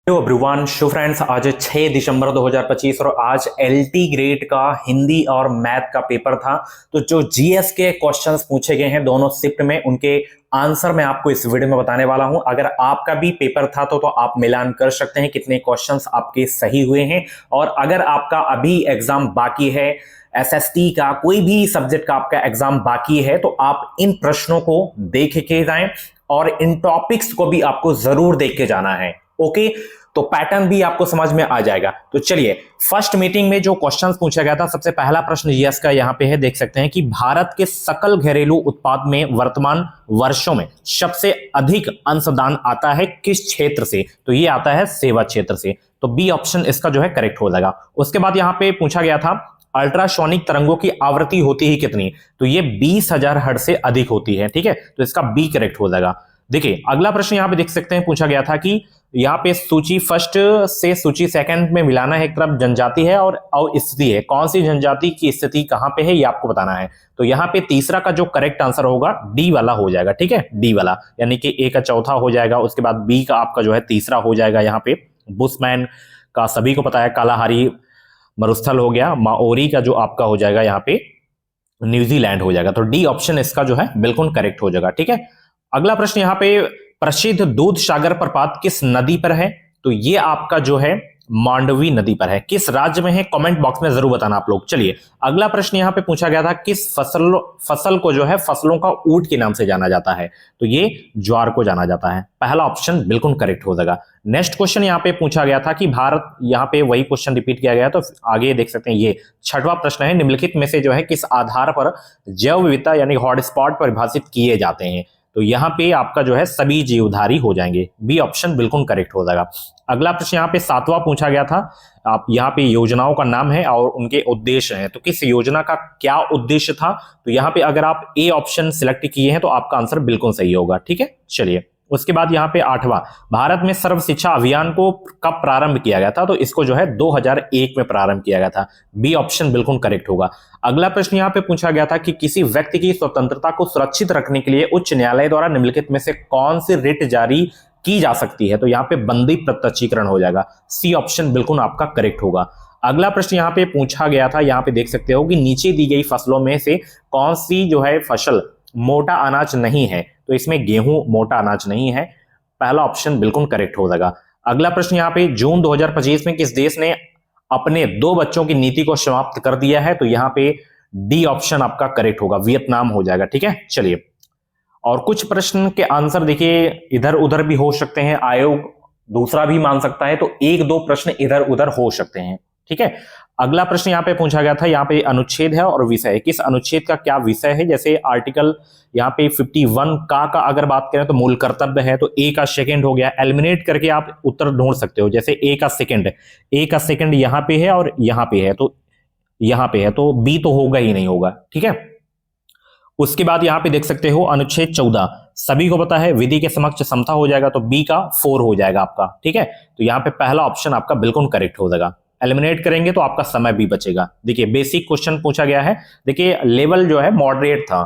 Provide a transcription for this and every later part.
Hello everyone, show friends, आज 6 दिसंबर 2025 और आज एलटी ग्रेड का हिंदी और मैथ का पेपर था। तो जो जीएस के क्वेश्चंस पूछे गए हैं दोनों शिफ्ट में, उनके आंसर मैं आपको इस वीडियो में बताने वाला हूं। अगर आपका भी पेपर था तो आप मिलान कर सकते हैं कितने क्वेश्चंस आपके सही हुए हैं। और अगर आपका अभी एग्जाम बाकी है, एसएसटी का कोई भी सब्जेक्ट का आपका एग्जाम बाकी है, तो आप इन प्रश्नों को देख के जाएं और इन टॉपिक्स को भी आपको जरूर देख के जाना है। ओके, तो पैटर्न भी आपको समझ में आ जाएगा। तो चलिए, फर्स्ट मीटिंग में जो क्वेश्चंस पूछा गया था, सबसे पहला प्रश्न यस का यहां पे है, देख सकते हैं कि भारत के सकल घरेलू उत्पाद में वर्तमान वर्षों में सबसे अधिक अंशदान आता है किस क्षेत्र से? तो ये आता है सेवा क्षेत्र से। तो बी ऑप्शन इसका जो है करेक्ट हो जाएगा। उसके बाद यहां पे पूछा गया था अल्ट्रासोनिक तरंगों की आवृत्ति होती है कितनी? तो ये 20,000 हर्ट्ज से अधिक होती है। ठीक है, तो इसका बी करेक्ट हो जाएगा। देखिए, अगला प्रश्न यहां पे देख सकते हैं, पूछा गया था कि यहाँ पे सूची फर्स्ट से सूची सेकंड में मिलाना है। एक तरफ जनजाति है और स्थिति है, कौन सी जनजाति की स्थिति कहां पे है ये आपको बताना है। तो यहाँ पे तीसरा का जो करेक्ट आंसर होगा डी वाला हो जाएगा। ठीक है, डी वाला, यानी कि ए का चौथा हो जाएगा, उसके बाद बी का आपका जो है तीसरा हो जाएगा। यहाँ पे बुशमैन का सभी को पता है, कालाहारी मरुस्थल हो गया, माओरी का जो आपका हो जाएगा यहाँ पे न्यूजीलैंड हो जाएगा। तो डी ऑप्शन इसका जो है बिल्कुल करेक्ट हो जाएगा। ठीक है, अगला प्रश्न यहाँ पे प्रसिद्ध दूध सागर प्रपात किस नदी पर है? तो ये आपका जो है मांडवी नदी पर है। किस राज्य में है? कमेंट बॉक्स में जरूर बताना आप लोग। चलिए, अगला प्रश्न यहाँ पे पूछा गया था, किस फसल को जो है फसलों का ऊंट के नाम से जाना जाता है? तो ये ज्वार को जाना जाता है। पहला ऑप्शन बिल्कुल करेक्ट हो जाएगा। नेक्स्ट क्वेश्चन यहाँ पे पूछा गया था कि भारत, यहाँ पे वही क्वेश्चन रिपीट किया गया, तो आगे देख सकते हैं ये छठवां प्रश्न है, निम्नलिखित में से जो है किस आधार पर जैव विविधता यानी हॉटस्पॉट परिभाषित किए जाते हैं? तो यहां पे आपका जो है सभी जीवधारी हो जाएंगे। बी ऑप्शन बिल्कुल करेक्ट हो जाएगा। अगला प्रश्न यहाँ पे सातवां पूछा गया था, आप यहाँ पे योजनाओं का नाम है और उनके उद्देश्य हैं, तो किस योजना का क्या उद्देश्य था? तो यहाँ पे अगर आप ए ऑप्शन सिलेक्ट किए हैं तो आपका आंसर बिल्कुल सही होगा। ठीक है, चलिए, उसके बाद यहाँ पे आठवां, भारत में सर्व शिक्षा अभियान को कब प्रारंभ किया गया था? तो इसको जो है 2001 में प्रारंभ किया गया था। बी ऑप्शन बिल्कुल करेक्ट होगा। अगला प्रश्न यहाँ पे पूछा गया था कि किसी व्यक्ति की स्वतंत्रता को सुरक्षित रखने के लिए उच्च न्यायालय द्वारा निम्नलिखित में से कौन सी रिट जारी की जा सकती है? तो यहाँ पे बंदी प्रत्यक्षीकरण हो जाएगा। सी ऑप्शन बिल्कुल आपका करेक्ट होगा। अगला प्रश्न यहाँ पे पूछा गया था, यहाँ पे देख सकते हो कि नीचे दी गई फसलों में से कौन सी जो है फसल मोटा अनाज नहीं है? तो इसमें गेहूं मोटा अनाज नहीं है। पहला ऑप्शन बिल्कुल करेक्ट हो जाएगा। अगला प्रश्न यहाँ पे, जून 2025 में किस देश ने अपने 2 बच्चों की नीति को समाप्त कर दिया है? तो यहाँ पे डी ऑप्शन आपका करेक्ट होगा, वियतनाम हो जाएगा। ठीक है, चलिए, और कुछ प्रश्न के आंसर देखिए इधर उधर भी हो सकते हैं, आयोग दूसरा भी मान सकता है, तो 1-2 प्रश्न इधर उधर हो सकते हैं। ठीक है, अगला प्रश्न यहाँ पे पूछा गया था, यहाँ पे अनुच्छेद है और विषय है, किस अनुच्छेद का क्या विषय है? जैसे आर्टिकल यहाँ पे 51 का अगर बात करें तो मूल कर्तव्य है, तो ए का सेकंड हो गया। एलिमिनेट करके आप उत्तर ढूंढ सकते हो, जैसे ए का सेकंड यहाँ पे है और यहाँ पे है, तो यहाँ पे है, तो बी तो होगा ही नहीं होगा। ठीक है, उसके बाद यहाँ पे देख सकते हो अनुच्छेद 14 सभी को पता है, विधि के समक्ष समता हो जाएगा, तो बी का 4 हो जाएगा आपका। ठीक है, तो यहाँ पे पहला ऑप्शन आपका बिल्कुल करेक्ट हो जाएगा। एलिमिनेट करेंगे तो आपका समय भी बचेगा। देखिए, बेसिक क्वेश्चन पूछा गया है। देखिए, लेवल जो है मॉडरेट था,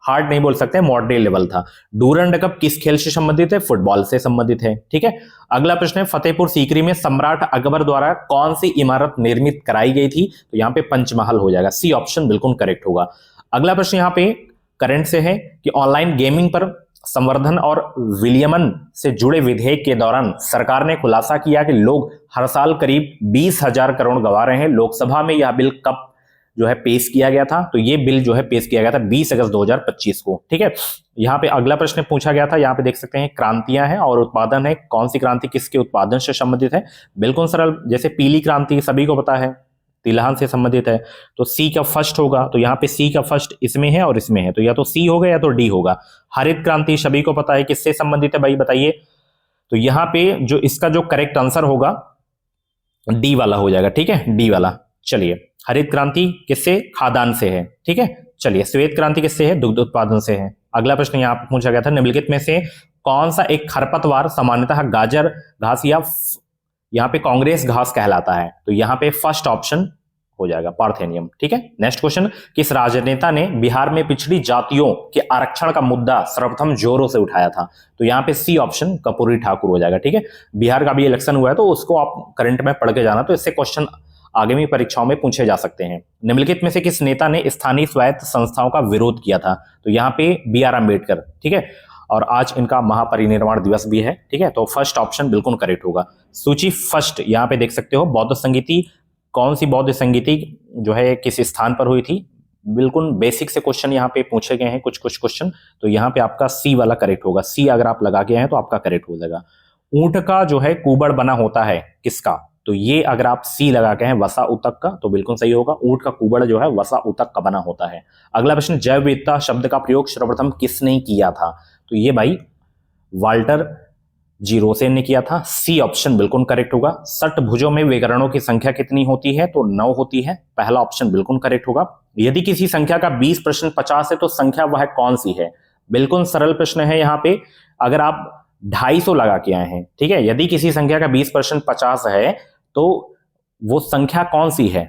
हार्ड नहीं बोल सकते, मॉडरेट लेवल था। डूरंड कप किस खेल से संबंधित है? फुटबॉल से संबंधित है। ठीक है, अगला प्रश्न है, फतेहपुर सीकरी में सम्राट अकबर द्वारा कौन सी इमारत निर्मित कराई गई थी? तो यहाँ पे पंचमहल हो जाएगा। सी ऑप्शन बिल्कुल करेक्ट होगा। अगला प्रश्न यहाँ पे करंट से है कि ऑनलाइन गेमिंग पर संवर्धन और विलियमन से जुड़े विधेयक के दौरान सरकार ने खुलासा किया कि लोग हर साल करीब 20,000 करोड़ गंवा रहे हैं। लोकसभा में यह बिल कब जो है पेश किया गया था? तो ये बिल जो है पेश किया गया था 20 अगस्त 2025 को। ठीक है, यहाँ पे अगला प्रश्न पूछा गया था, यहाँ पे देख सकते हैं क्रांतियां हैं और उत्पादन है, कौन सी क्रांति किसके उत्पादन से संबंधित है? बिल्कुल सरल, जैसे पीली क्रांति सभी को पता है, तिलहन से संबंधित है, तो सी का फर्स्ट होगा। तो यहाँ पे सी का फर्स्ट इसमें है और इसमें है, तो या तो सी होगा या तो डी होगा। हरित क्रांति सभी को पता है, किससे संबंधित है भाई बताइए? तो यहाँ पे जो इसका जो करेक्ट आंसर होगा डी वाला हो जाएगा। ठीक है, डी वाला। चलिए, हरित क्रांति किससे? खाद्यान्न से है। ठीक है, चलिए, श्वेत क्रांति किससे है? दुग्ध उत्पादन से है। अगला प्रश्न यहाँ पे पूछा गया था, निम्नलिखित में से कौन सा एक खरपतवार सामान्यतः गाजर घास या यहाँ पे कांग्रेस घास कहलाता है? तो यहाँ पे फर्स्ट ऑप्शन हो जाएगा, पार्थेनियम। ठीक है, नेक्स्ट क्वेश्चन, किस राजनेता ने बिहार में पिछड़ी जातियों के आरक्षण का मुद्दा सर्वप्रथम जोरों से उठाया था? तो यहाँ पे सी ऑप्शन कर्पूरी ठाकुर हो जाएगा। ठीक है, बिहार का भी इलेक्शन हुआ है तो उसको आप करंट में पढ़ के जाना, तो इससे क्वेश्चन आगामी परीक्षाओं में पूछे जा सकते हैं। निम्नलिखित में से किस नेता ने स्थानीय स्वायत्त संस्थाओं का विरोध किया था? तो यहाँ पे बी.आर. अम्बेडकर। ठीक है, और आज इनका महापरिनिर्वाण दिवस भी है। ठीक है, तो फर्स्ट ऑप्शन बिल्कुल करेक्ट होगा। सूची फर्स्ट यहाँ पे देख सकते हो, बौद्ध संगीति, कौन सी बौद्ध संगीति जो है किस स्थान पर हुई थी? बिल्कुल बेसिक से क्वेश्चन यहाँ पे पूछे गए हैं कुछ क्वेश्चन, तो यहाँ पे आपका सी वाला करेक्ट होगा। सी अगर आप लगा के हैं तो आपका करेक्ट हो जाएगा। ऊंट का जो है कुबड़ बना होता है किसका? तो ये अगर आप सी लगा के हैं वसा उतक का, तो बिल्कुल सही होगा। ऊंट का कुबड़ जो है वसा उतक का बना होता है। अगला प्रश्न, जैव विविधता शब्द का प्रयोग सर्वप्रथम किसने किया था? तो ये भाई वाल्टर जीरोसेन ने किया था। सी ऑप्शन बिल्कुल करेक्ट होगा। षटभुजों में विकर्णों की संख्या कितनी होती है? तो 9 होती है। पहला ऑप्शन बिल्कुल करेक्ट होगा। यदि किसी संख्या का 20 प्रश्न 50 है तो संख्या वह कौन सी है? बिल्कुल सरल प्रश्न है। यहाँ पे अगर आप 250 लगा के आए हैं, ठीक है, यदि किसी संख्या का 20 प्रश्न 50 है तो वो संख्या कौन सी है?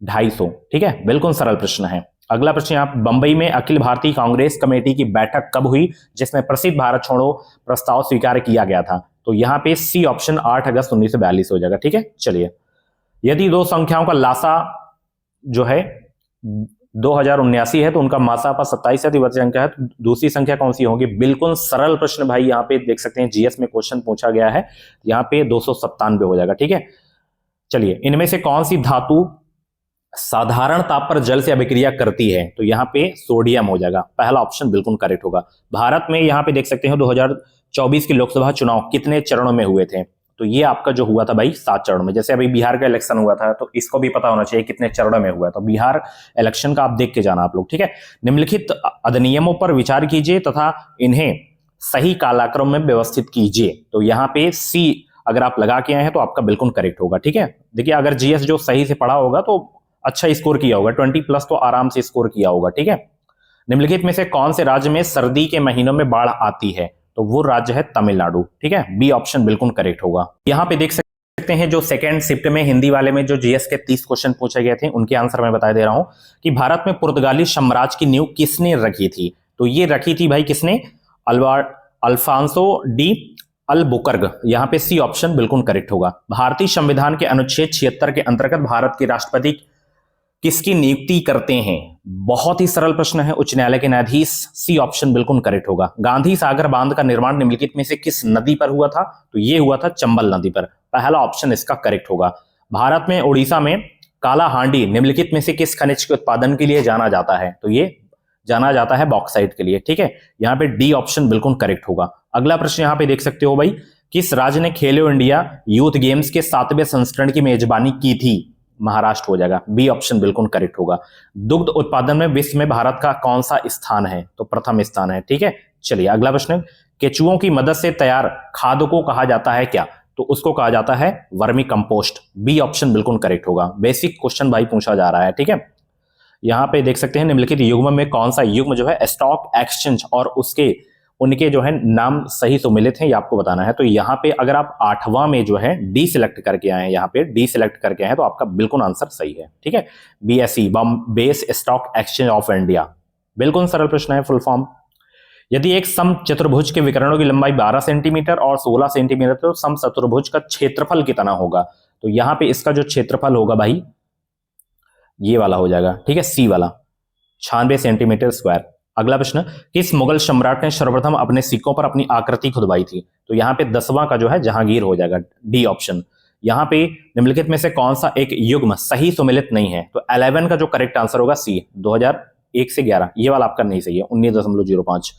250। ठीक है, बिल्कुल सरल प्रश्न है। अगला प्रश्न, यहाँ बंबई में अखिल भारतीय कांग्रेस कमेटी की बैठक कब हुई जिसमें प्रसिद्ध भारत छोड़ो प्रस्ताव स्वीकार किया गया था? तो यहाँ पे सी ऑप्शन 8 अगस्त 1942 हो जाएगा। ठीक है, चलिए, यदि दो संख्याओं का लासा जो है 2079 है तो उनका मासा पर 27 संख्या है, तो दूसरी संख्या कौन सी होगी? बिल्कुल सरल प्रश्न भाई, यहाँ पे देख सकते हैं जीएस में क्वेश्चन पूछा गया है, यहाँ पे 297 हो जाएगा। ठीक है, चलिए, इनमें से कौन सी धातु साधारण ताप पर जल से अभिक्रिया करती है? तो यहाँ पे सोडियम हो जाएगा। पहला ऑप्शन बिल्कुल करेक्ट होगा। भारत में यहाँ पे देख सकते हैं 2024 के लोकसभा चुनाव कितने चरणों में हुए थे? तो ये आपका जो हुआ था भाई 7 चरण में। जैसे अभी बिहार का इलेक्शन हुआ था तो इसको भी पता होना चाहिए कितने चरणों में हुआ। तो बिहार इलेक्शन का आप देख के जाना आप लोग। ठीक है, निम्नलिखित अधिनियमों पर विचार कीजिए तथा इन्हें सही कालक्रम में व्यवस्थित कीजिए। तो यहाँ पे सी अगर आप लगा के आए हैं तो आपका बिल्कुल करेक्ट होगा। ठीक है, देखिए, अगर जीएस जो सही से पढ़ा होगा तो अच्छा स्कोर किया होगा, 20+ तो आराम से स्कोर किया होगा। ठीक है, निम्नलिखित में से कौन से राज्य में सर्दी के महीनों में बाढ़ आती है? तो वो राज्य है तमिलनाडु। ठीक है, बी ऑप्शन बिल्कुल करेक्ट होगा। यहां पे देख सकते हैं जो सेकेंड शिफ्ट में हिंदी वाले में जो जीएस के 30 क्वेश्चन पूछे गए थे उनके आंसर मैं बता दे रहा हूं कि भारत में पुर्तगाली साम्राज्य की नींव किसने रखी थी? तो ये रखी थी भाई किसने? Alfonso de Albuquerque. यहां पे सी ऑप्शन बिल्कुल करेक्ट होगा। भारतीय संविधान के अनुच्छेद 76 के अंतर्गत भारत के राष्ट्रपति किसकी नियुक्ति करते हैं? बहुत ही सरल प्रश्न है, उच्च न्यायालय के न्यायाधीश। सी ऑप्शन बिल्कुल करेक्ट होगा। गांधी सागर बांध का निर्माण निम्नलिखित में से किस नदी पर हुआ था? तो ये हुआ था चंबल नदी पर। पहला ऑप्शन इसका करेक्ट होगा। भारत में उड़ीसा में काला हांडी निम्नलिखित में से किस खनिज के उत्पादन के लिए जाना जाता है? तो ये जाना जाता है बॉक्साइट के लिए। ठीक है, यहाँ पे डी ऑप्शन बिल्कुल करेक्ट होगा। अगला प्रश्न यहाँ पे देख सकते हो भाई, किस राज्य ने खेलो इंडिया यूथ गेम्स के 7वें संस्करण की मेजबानी की थी? महाराष्ट्र हो जाएगा। बी ऑप्शन बिल्कुल करेक्ट होगा। दुग्ध उत्पादन में विश्व में भारत का कौन सा स्थान है? तो प्रथम स्थान है। ठीक है, चलिए, अगला प्रश्न, केचुओं की मदद से तैयार खाद को कहा जाता है क्या? तो उसको कहा जाता है वर्मी कंपोस्ट। बी ऑप्शन बिल्कुल करेक्ट होगा। बेसिक क्वेश्चन भाई पूछा जा रहा है। ठीक है, यहां पे देख सकते हैं निम्नलिखित युग्म में कौन सा युग्म जो है स्टॉक एक्सचेंज और उसके उनके जो है नाम सही सुमिलित हैं, ये आपको बताना है। तो यहाँ पे अगर आप 8वां में जो है डी सिलेक्ट करके आए हैं, यहाँ पे डी सिलेक्ट करके आए हैं तो आपका बिल्कुल आंसर सही है। ठीक है, BSE base stock exchange of India. बिल्कुल सरल प्रश्न है, फुल फॉर्म। यदि एक सम चतुर्भुज के विकर्णों की लंबाई 12 सेंटीमीटर और 16 सेंटीमीटर तो सम चतुर्भुज का क्षेत्रफल कितना होगा? तो यहाँ पे इसका जो क्षेत्रफल होगा भाई ये वाला हो जाएगा। ठीक है, सी वाला 96 सेंटीमीटर स्क्वायर। अगला प्रश्न, किस मुगल सम्राट ने सर्वप्रथम अपने सिक्कों पर अपनी आकृति खुदवाई थी? तो यहाँ पे 10वां का जो है जहांगीर हो जाएगा। D option. यहाँ पे निम्नलिखित में से कौन सा एक युग्म सही सुमेलित नहीं है? तो 11 का जो करेक्ट आंसर होगा सी, 2001 से 11। ये वाला आपका नहीं सही है, 19.05।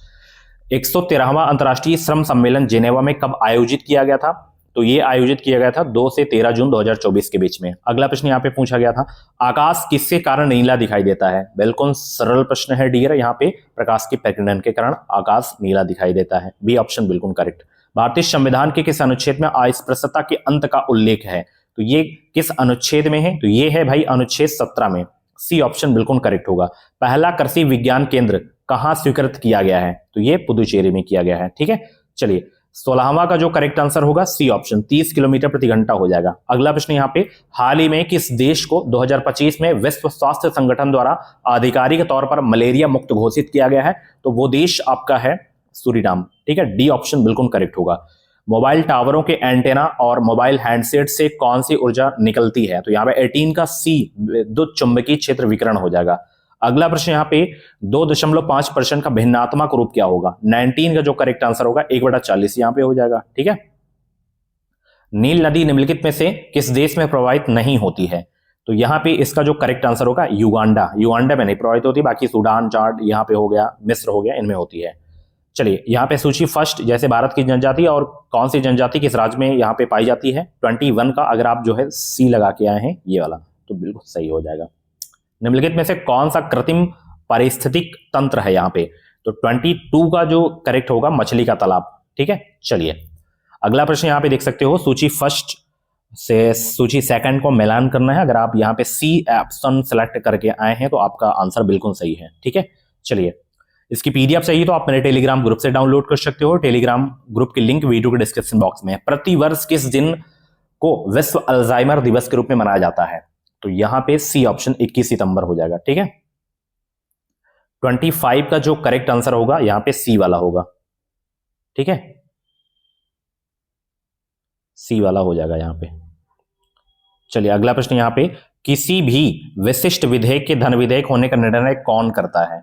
113वां अंतर्राष्ट्रीय श्रम सम्मेलन जेनेवा में कब आयोजित किया गया था? तो ये आयोजित किया गया था 2 से 13 जून 2024 के बीच में। अगला प्रश्न यहाँ पे पूछा गया था, आकाश किसके कारण नीला दिखाई देता है? बिल्कुल सरल प्रश्न है डियर। यहाँ पे प्रकाश के प्रकीर्णन के कारण आकाश नीला दिखाई देता है। बी ऑप्शन बिल्कुल करेक्ट। भारतीय संविधान के किस अनुच्छेद में अस्पृश्यता के अंत का उल्लेख है? तो ये किस अनुच्छेद में है? तो ये है भाई अनुच्छेद 17 में। सी ऑप्शन बिल्कुल करेक्ट होगा। पहला कृषि विज्ञान केंद्र कहां स्वीकृत किया गया है? तो ये पुदुचेरी में किया गया है। ठीक है, चलिए, 16वां का जो करेक्ट आंसर होगा सी ऑप्शन 30 किलोमीटर प्रति घंटा हो जाएगा। अगला प्रश्न यहाँ पे, हाल ही में किस देश को 2025 में विश्व स्वास्थ्य संगठन द्वारा आधिकारिक तौर पर मलेरिया मुक्त घोषित किया गया है? तो वो देश आपका है सूरीनाम। ठीक है, डी ऑप्शन बिल्कुल करेक्ट होगा। मोबाइल टावरों के एंटेना और मोबाइल हैंडसेट से कौन सी ऊर्जा निकलती है? तो यहाँ पे 18 का सी विद्युत चुंबकीय क्षेत्र विकिरण हो जाएगा। अगला प्रश्न यहाँ पे 2.5% का भिन्नात्मक रूप क्या होगा? 19 का जो करेक्ट आंसर होगा 1/40 यहाँ पे हो जाएगा। ठीक है, नील नदी निम्नलिखित में से किस देश में प्रवाहित नहीं होती है? तो यहाँ पे इसका जो करेक्ट आंसर होगा युगांडा। युगांडा में नहीं प्रवाहित होती, बाकी सूडान, चाड यहाँ पे हो गया, मिस्र हो गया, इनमें होती है। चलिए यहाँ पे सूची फर्स्ट, जैसे भारत की जनजाति और कौन सी जनजाति किस राज्य में यहाँ पे पाई जाती है? 21 का अगर आप जो है सी लगा के आए हैं ये वाला तो बिल्कुल सही हो जाएगा। निम्नलिखित में से कौन सा कृत्रिम पारिस्थितिक तंत्र है यहाँ पे? तो 22 का जो करेक्ट होगा मछली का तालाब। ठीक है, चलिए अगला प्रश्न यहाँ पे देख सकते हो, सूची फर्स्ट से सूची सेकंड को मिलान करना है। अगर आप यहाँ पे सी ऑप्शन सेलेक्ट करके आए हैं तो आपका आंसर बिल्कुल सही है। ठीक है, चलिए इसकी पीडीएफ चाहिए तो आप मेरे टेलीग्राम ग्रुप से डाउनलोड कर सकते हो। टेलीग्राम ग्रुप की लिंक वीडियो के डिस्क्रिप्शन बॉक्स में है। प्रतिवर्ष किस दिन को विश्व अल्जाइमर दिवस के रूप में मनाया जाता है? तो यहां पे सी ऑप्शन 21 सितंबर हो जाएगा। ठीक है, 25 का जो करेक्ट आंसर होगा यहां पे सी वाला होगा। ठीक है, सी वाला हो जाएगा यहां पे। चलिए अगला प्रश्न यहां पे, किसी भी विशिष्ट विधेयक के धन विधेयक होने का निर्णय कौन करता है?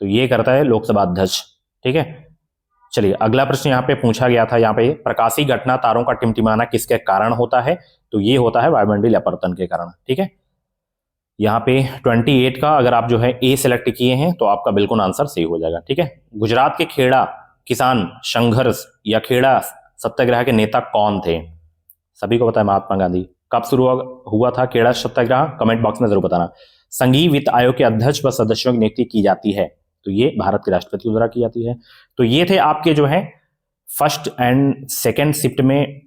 तो ये करता है लोकसभा अध्यक्ष। ठीक है, चलिए अगला प्रश्न यहाँ पे पूछा गया था, यहाँ पे प्रकाशीय घटना तारों का टिमटिमाना किसके कारण होता है? तो ये होता है वायुमंडलीय अपरतन के कारण। ठीक है, यहाँ पे 28 का अगर आप जो है ए सिलेक्ट किए हैं तो आपका बिल्कुल आंसर सही हो जाएगा। ठीक है, गुजरात के खेड़ा किसान संघर्ष या खेड़ा सत्याग्रह के नेता कौन थे? सभी को पता है महात्मा गांधी। कब शुरू हुआ था खेड़ा सत्याग्रह? कमेंट बॉक्स में जरूर बताना। संघीय वित्त आयोग के अध्यक्ष व सदस्यों की नियुक्ति की जाती है? तो ये भारत के राष्ट्रपति द्वारा की जाती है। तो ये थे आपके जो है फर्स्ट एंड सेकंड शिफ्ट में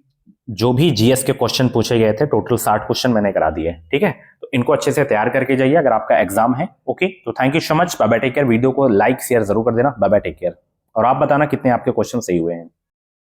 जो भी जीएस के क्वेश्चन पूछे गए थे। टोटल 60 क्वेश्चन मैंने करा दिए। ठीक है, तो इनको अच्छे से तैयार करके जाइए अगर आपका एग्जाम है। ओके, तो thank you so much. Bye bye, take care. Video को लाइक शेयर जरूर कर देना। Bye bye, take care. और आप बताना कितने आपके क्वेश्चन सही हुए हैं।